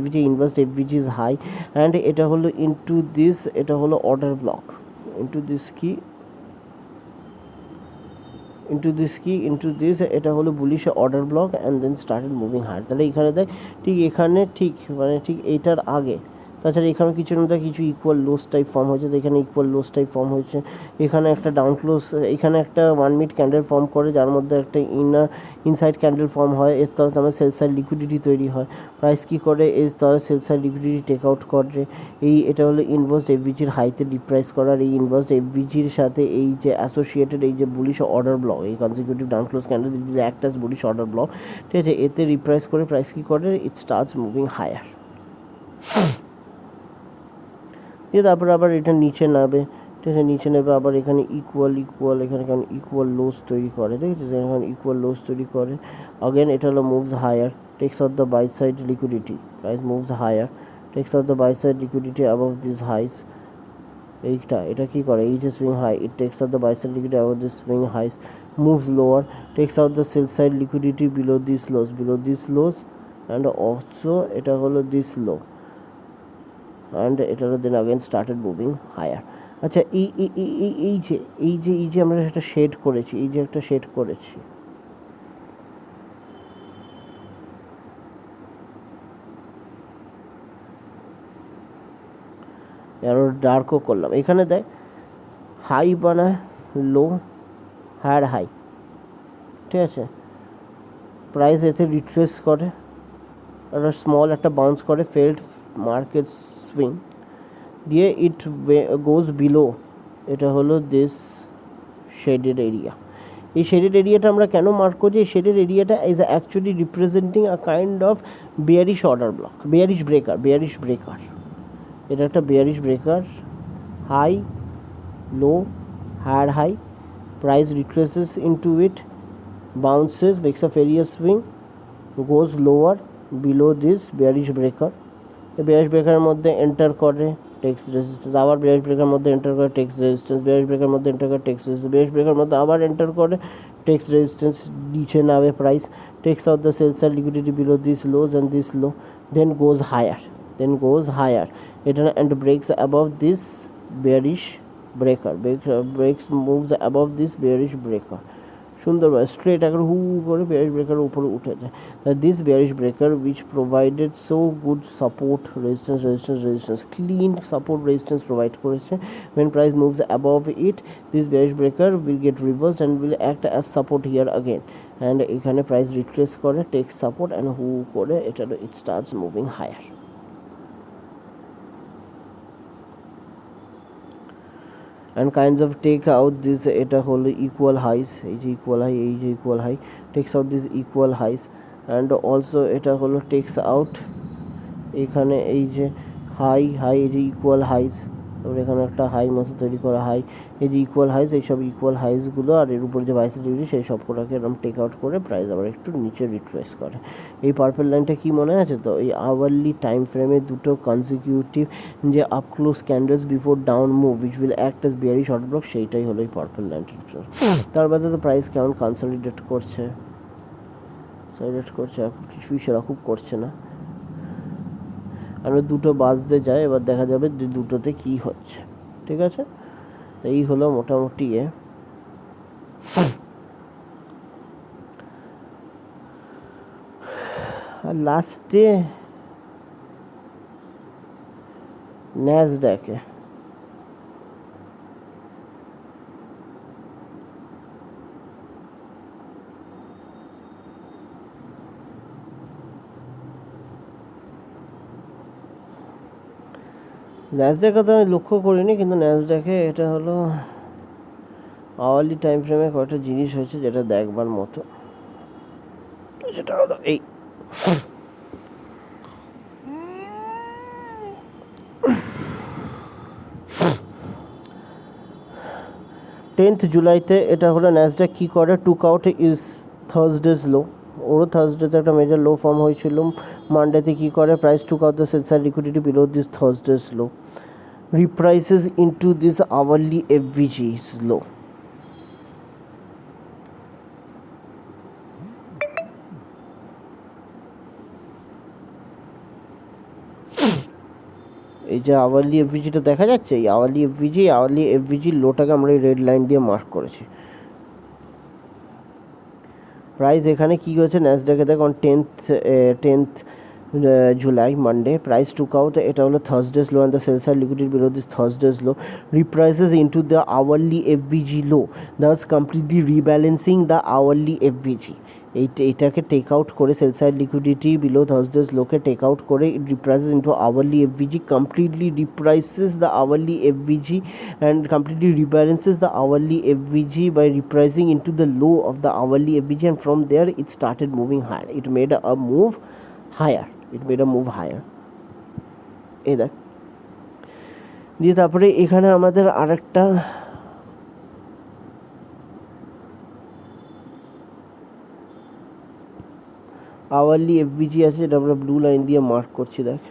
Speaker 1: এফভিজিস হাই অ্যান্ড এটা হলো ইনটু দিস, এটা হলো অর্ডার ব্লক, ইনটু দিস এটা হলো bullish order block and then started moving higher. তাহলে এখানে দেখ ঠিক এখানে ঠিক মানে ঠিক এইটার আগে, তাছাড়া এখানে কিছু না কিছু ইকুয়াল লোস টাইপ ফর্ম হয়েছে, তো এখানে ইকুয়াল লোস টাইপ ফর্ম হয়েছে, এখানে একটা ডাউন ক্লোজ, এখানে একটা 1 মিনিট ক্যান্ডেল ফর্ম করে যার মধ্যে একটা ইনসাইড ক্যান্ডেল ফর্ম হয়, এর তলায় আমার সেল সাইড লিকুইডিটি তৈরি হয়। প্রাইস কী করে, এর তলায় sell side liquidity take out করে, এটা হলো ইনভার্সড এফভিজির হাইতে রিপ্রাইস করার, এই ইনভার্সড এফভিজির সাথে এই যে অ্যাসোসিয়েটেড এই যে বুলিশ অর্ডার ব্লক, এই consecutive down close candle act as bullish order block, ঠিক আছে? এতে রিপ্রাইস করে প্রাইস কী করে, ইট স্টার্টস মুভিং হায়ার। দিয়ে তারপরে আবার এটা নিচে নামবে, ঠিক আছে? নিচে নেবে আবার এখানে ইকুয়াল এখানে ইকুয়াল লোস তৈরি করে, ঠিক আছে? এখানে ইকুয়াল লোস তৈরি করে, আগেন এটা হলো moves higher, takes out the buy side liquidity, price moves higher, takes out the buy side liquidity above this highs, এটা কি করে, এই যে swing high, it takes out the buy side liquidity above this swing highs, moves lower, takes out the sell side liquidity below this lows and also এটা হলো this low, and it then again started moving higher. আচ্ছা এই যে আমরা একটা shade করেছি, এই যে একটা শেড করেছি, আরো ডার্কও করলাম। এখানে দেখ হাই বানায়, লো, হায়ার হাই, ঠিক আছে। প্রাইস এতে রিট্রেস করে, একটা স্মল একটা বাউন্স করে, ফেল্ড মার্কেট সুইং দিয়ে ইট গোজ বিলো, এটা হলো দিস শেডেড এরিয়া। এই শেডেড এরিয়াটা আমরা কেন মার্ক করছি? এই শেডেড এরিয়াটা is actually representing a kind of bearish order block, bearish breaker. এটা একটা bearish breaker, high low, higher high, price retraces into it, bounces, makes a failure swing, goes lower below this bearish breaker. এই bearish breaker মধ্যে enter করে, text resistance, আবার bearish breaker মধ্যে enter করে, text resistance, bearish breaker মধ্যে enter করে, text resistance, bearish breaker মধ্যে আবার এন্টার করে, টেক্স রেজিস্ট্যান্স, নিচে নামে price, takes out the sell side liquidity below this lows and this low, then goes higher, it and breaks above this bearish breaks, moves above this bearish breaker, সুন্দরভাবে straight একবার হু করে bearish ব্রেকারের উপরে উঠে যায়। This bearish breaker which provided so good support resistance clean support resistance provide করেছে। when price moves above it, this bearish breaker will get reversed and will act as support here again, and এখানে price retrace করে, take support and হু করে এটা it starts moving higher. and kinds of take out this, এটা হলো equal highs, এই যে equal high, takes out this equal highs, and also এটা হলো takes out এখানে এই যে হাই এই যে equal highs, তারপরে এখানে একটা হাই মতো তৈরি করা হাই, এই যে ইকুয়াল হাইস, এইসব ইকুয়াল হাইসগুলো আর এর উপর যে বাইসের ডিগ্রি সেই সবকটাকে এরকম টেক আউট করে প্রাইস আবার একটু নিচে রিট্রেস করে। এই পার্পল লাইনটা কি মনে আছে তো? এই আওয়ারলি টাইম ফ্রেমে দুটো কনসিকিউটিভ যে up close candles before down move which will act as bearish short block, সেইটাই হলো এই পার্পল লাইনটা। তার বাদে তো প্রাইস কেমন কনসলিডেট করছে, এখন কিছুই সেরকম করছে না। আমরা দুটো বাজতে যাই, এবার দেখা যাবে যে দুটোতে কী হচ্ছে, ঠিক আছে। এই হলো মোটামুটি আর লাস্টে ন্যাসড্যাকে ন্যাসড্যাকে তো আমি লক্ষ্য করিনি, কিন্তু ন্যাসড্যাকে এটা হলো আওয়ারলি টাইম ফ্রেমে কয়েকটা জিনিস হয়েছে যেটা দেখবার মতো। সেটা হলো এই 10th জুলাইতে এটা হলো ন্যাসড্যাক কী করে, টুক আউট ইজ থার্সডেজ লো, ওরও থার্সডেতে একটা মেজর লো ফর্ম হয়েছিল। মানডেতে কী করে, price took out the sell side liquidity below this Thursday's low, reprices into this hourly FVG low. এই যে আওয়ারলি এফভিজিটা দেখা যাচ্ছে, এই আওয়ারলি এফভিজি লোটাকে আমরা এই রেড লাইন দিয়ে মার্ক করেছি। প্রাইস এখানে কী হয়েছে ন্যাসড্যাকে দেখুন 10th July Monday, price took out, এটা হলো Thursdays low, and the sell side liquidity below this thursday's low, reprices into the hourly FVG low, thus completely rebalancing the hourly FVG. এইটাকে take out করে sell side liquidity below Thursday's লোকে take out করে it reprices into hourly FVG, completely reprices the hourly FVG and completely rebalances the hourly FVG by repricing into the low of the hourly FVG, and from there it started moving higher, it made a move higher, এই দেখ। দিয়ে তারপরে এখানে আমাদের আরেকটা hourly FVG আছে, এটা আমরা ব্লু লাইন দিয়ে মার্ক করছি, দেখ।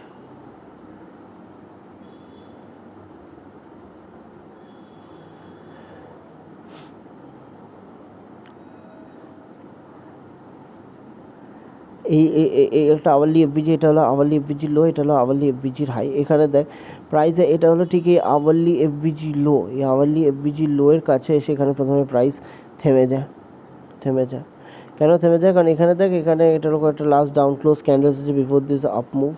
Speaker 1: এই একটা আওয়ারলি এফভিজি, এটা হলো আওয়ারলি এফভিজি লো, এটা হলো আওয়ারলি এফভিজির হাই। এখানে দেখ প্রাইসে এটা হলো ঠিক এই আওয়ারলি এফভিজি লো, এই আওয়ারলি এফভিজি লো এর কাছে এসে এখানে প্রথমে প্রাইস থেমে যায়। কেন থেমে যায়? কারণ এখানে দেখ, এখানে এটার উপর একটা লাস্ট ডাউন ক্লোজ ক্যান্ডেলস আছে বিফোর দিস আপ মুভ,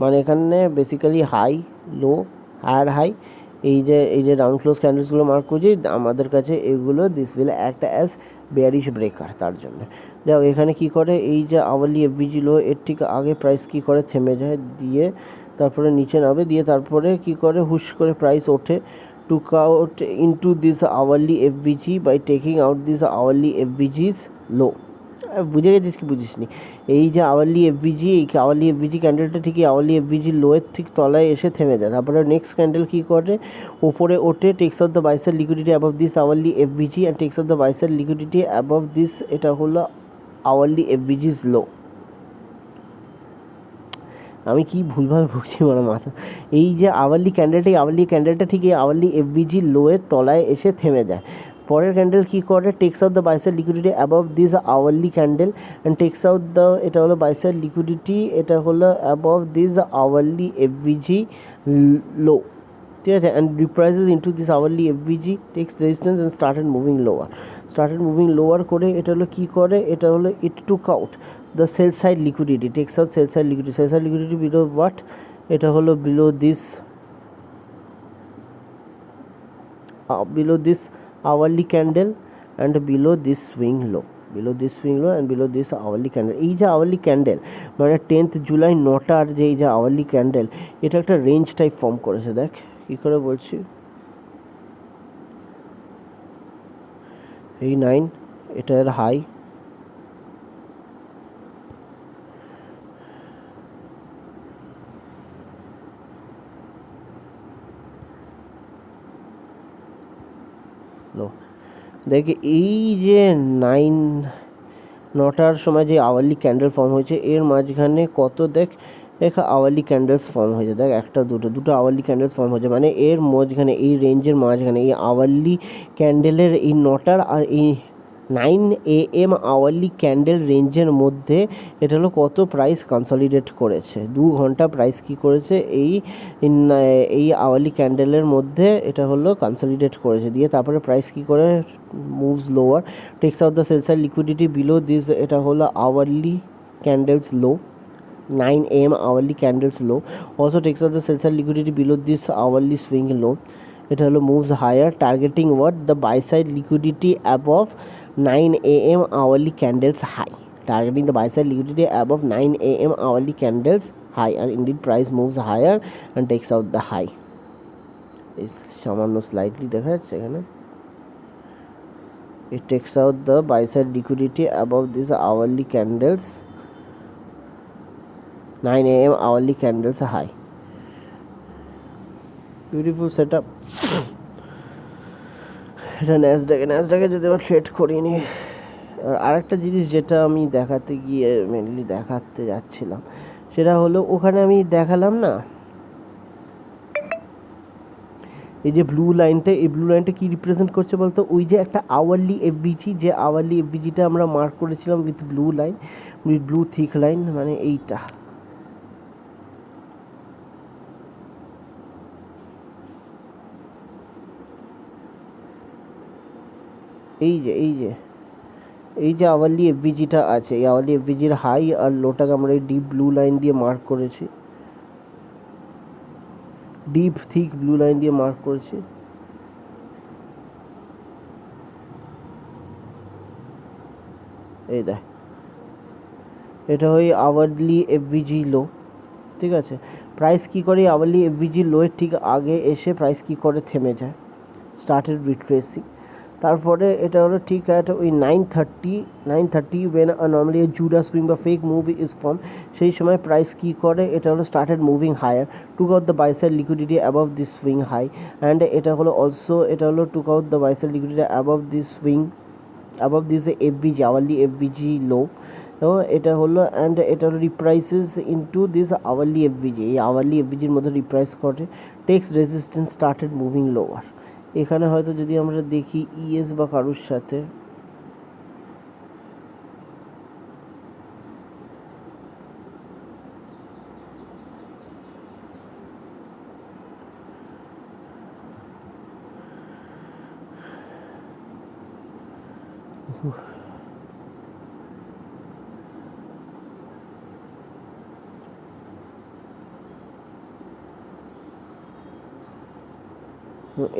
Speaker 1: মানে এখানে basically high low higher high, এই যে ডাউন ক্লোজ ক্যান্ডেলসগুলো মার্ক করছি আমাদের কাছে, এগুলো this will act as bearish breaker. তার জন্য দেখো এখানে কি করে, এই যে আওয়ারলি এফভিজি লো এর ঠিক আগে প্রাইস কি করে থেমে যায়, দিয়ে তারপরে নিচে নামে, দিয়ে তারপরে কি করে হুশ করে প্রাইস ওঠে, took out into this hourly FVG by taking out this hourly FVG's low। বুঝে গেছিস কি বুঝিস নি? এই যে আওয়ারলি এফভিজি, এই আওয়ারলি এফভিজি ক্যান্ডেলটা ঠিক আওয়ারলি এফভিজি লোয়ের ঠিক তলায় এসে থেমে যায়। তারপরে নেক্সট ক্যান্ডেল কী করে, ওপরে ওঠে, takes off the buy side liquidity above this hourly FVG and takes off the buy side liquidity above this, এটা হলো আওয়ারলি এফভিজি's লো। আমি কি ভুলভাবে ভুগছি মানে মাথা। এই যে আওয়ারলি ক্যান্ডেলটা ঠিক এই আওয়ারলি এফভিজি লোয়ের তলায় এসে থেমে যায়। পরের ক্যান্ডেল কী করে, takes out the buy side liquidity above this hourly candle and takes out the, এটা হলো বাইসেল লিকুইডিটি, এটা হলো above this hourly FVG low, ঠিক আছে, and reprices into this hourly FVG, takes resistance and started moving lower করে, এটা হলো কী করে, এটা হলো it took out the sell side liquidity, takes out sell side liquidity below what, এটা হলো below this hourly candle and below this swing low and below this hourly candle। এই যে আওয়ারলি ক্যান্ডেল মানে 10th জুলাই 9টার যে এই যে hourly candle, এটা একটা রেঞ্জ টাইপ ফর্ম করেছে। দেখ কী করে বলছি, এই 9 এটার হাই, দেখ এই যে 9টার সময় যে আওয়ারলি ক্যান্ডেল ফর্ম হয়েছে, এর মাঝখানে কত দেখ আওয়ারলি ক্যান্ডেলস ফর্ম হয়েছে, দেখ একটা দুটো আওয়ারলি ক্যান্ডেলস ফর্ম হয়েছে, মানে এর মাঝখানে এই রেঞ্জের মাঝখানে এই আওয়ারলি ক্যান্ডেলের এই 9টার আর এই 9 AM আওয়ারলি ক্যান্ডেল রেঞ্জের মধ্যে এটা হলো কত প্রাইস কনসলিডেট করেছে, 2 ঘন্টা প্রাইস কি করেছে এই আওয়ারলি ক্যান্ডেলের মধ্যে এটা হলো কনসলিডেট করেছে, দিয়ে তারপরে প্রাইস কি করে moves lower, takes out the sell side liquidity below this, এটা হলো hourly candles low, 9 AM hourly candles low, also takes out the sell side liquidity below this hourly swing low, এটা হলো moves higher targeting what, the buy side liquidity above 9 AM hourly candles high, targeting the buy side liquidity above 9 AM hourly candles high, and indeed price moves higher and takes out the high। এই সামান্য slightly দেখা যাচ্ছে এখানে, it takes out the buy side liquidity above these hourly candles 9 AM hourly candles high, beautiful setup। এটা ন্যাসডাকে যদি আবার trade করিনি। আর আরেকটা জিনিস যেটা আমি দেখাতে গিয়ে মেনলি দেখাতে যাচ্ছিলাম, সেটা হলো ওখানে আমি দেখালাম না এই যে ব্লু লাইনটা, এই ব্লু লাইনটা কী রিপ্রেজেন্ট করছে বলতো, ওই যে একটা আওয়ারলি এফভিজি, যে আওয়ারলি এফভিজিটা আমরা মার্ক করেছিলাম with blue line, with blue thick line, মানে এইটা, এই যে আওয়ারলি এফভিজিটা আছে, এই আওয়ারলি এফভিজির হাই আর লোটাকে আমরা এই ডিপ ব্লু লাইন দিয়ে মার্ক করেছি, ডিপ থিক ব্লু লাইন দিয়ে মার্ক করেছি। এই দেখ, এটা হয় আওয়ারলি এফভিজি লো, ঠিক আছে। প্রাইস কী করে আওয়ারলি এফভিজি লোয়ের ঠিক আগে এসে প্রাইস কী করে থেমে যায়, স্টার্টেড রিট্রেসিং। তারপরে এটা হলো ঠিক আছে ওই 9:30 ওয়েন নর্মালি জুডা সুইং বা ফেক মুভ ইজ ফর্ম, সেই সময় প্রাইস কী করে, এটা হলো started moving higher, took out the buy side liquidity above this swing high, and এটা হলো অলসো এটা হলো took out the buy side liquidity above this swing above this FVG hourly FVG low, তো এটা হলো, অ্যান্ড এটা হলো reprices into this hourly FVG, এই আওয়ারলি এফভিজির মধ্যে রিপ্রাইস করে, text resistance started moving lower. এখানে হয়তো যদি আমরা দেখি ইএস বা কারুর সাথে,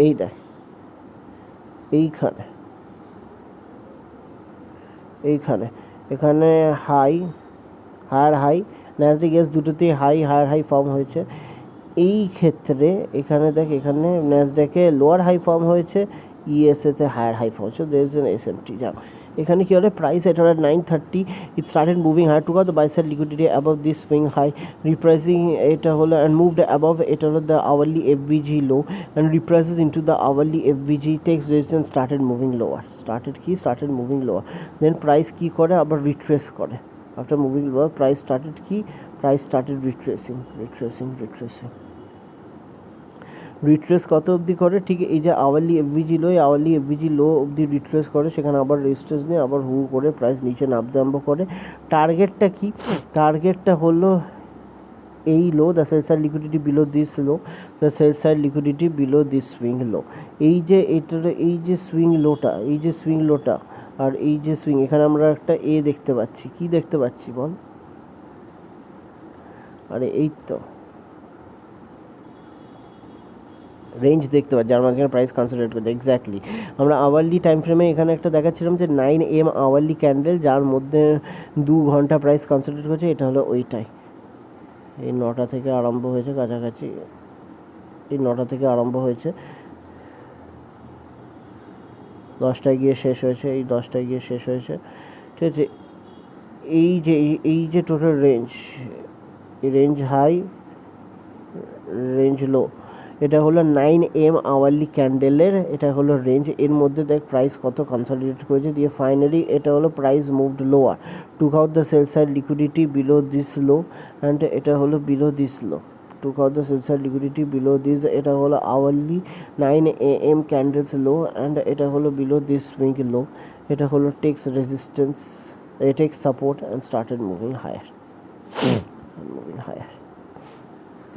Speaker 1: এই দেখ এইখানে এখানে হাই হাই ন্যাসডাক ইয়েস দুটোতেই হাই ফর্ম হয়েছে। এই ক্ষেত্রে এখানে দেখ এখানে ন্যাসডাকে লোয়ার হাই ফর্ম হয়েছে, ইএসএতে হাই ফর্ম হচ্ছে, দের ইজ এন এসএমটি। যাও এখানে কী হলো, price at at 930 it started moving high to the buy side liquidity above this swing high, repricing এটা হলো অ্যান্ড মুভড অ্যাবভ এটা হলো the hourly FVG low and reprices into the hourly FVG takes resistance started moving lower then price কী করে আবার retrace করে। After moving lower price started retracing. Retrace কত অবধি করে, ঠিক এই যে আওয়ারলি এফভিজি লো অবধি রিট্রেস করে, সেখানে আবার রেজিস্ট্যান্স নিয়ে আবার হু করে প্রাইস নিচে নামতে আরম্ভ করে। টার্গেটটা কি, টার্গেটটা হলো এই low, the sell side liquidity below this low, the sell side liquidity below this swing low. এই যে এটার এই যে সুইং লোটা আর এই যে সুইং, এখানে আমরা একটা এ দেখতে পাচ্ছি, কি দেখতে পাচ্ছি বল, আরে এই তো রেঞ্জ দেখতে পাচ্ছি, যার মাঝখানে প্রাইস কনসেন্ট্রেট করছে। এক্স্যাক্টলি আমরা আওয়ারলি টাইম ফ্রেমে এখানে একটা দেখাচ্ছিলাম যে 9 AM আওয়ারলি ক্যান্ডেল, যার মধ্যে 2 ঘন্টা প্রাইস কনসেন্ট্রেট করছে, এটা হলো ওইটাই। এই 9টা থেকে আরম্ভ হয়েছে, কাছাকাছি এই 9টা থেকে আরম্ভ হয়েছে, 10টায় গিয়ে শেষ হয়েছে, এই 10টায় গিয়ে শেষ হয়েছে, ঠিক আছে। এই যে total range high range low, এটা হলো 9 AM আওয়ারলি ক্যান্ডেলের, এটা হলো রেঞ্জ। এর মধ্যে দেখ প্রাইস কত কনসলিডেট করেছে, দিয়ে ফাইনালি এটা হলো price moved lower, took out the sell side liquidity below this low and এটা হলো below this low, took out the sell side liquidity below this, এটা হলো hourly 9 AM candles low and এটা হলো বিলো দিস সুইং লো, এটা হলো takes resistance, takes support and started moving higher.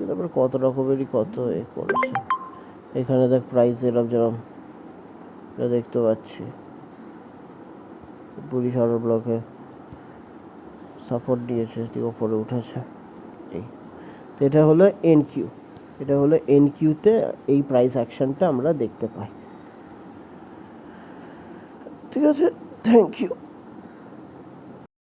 Speaker 1: তারপর কত রকমেরই কত এ করেছে। এখানে দেখ প্রাইস যেরকম এটা দেখতে পাচ্ছি, 20 ব্লকে সাপোর্ট দিয়েছে, ঠিক ওপরে উঠেছে। এই তো এটা হলো এনকিউতে এই প্রাইস অ্যাকশনটা আমরা দেখতে পাই। ঠিক আছে, থ্যাংক ইউ।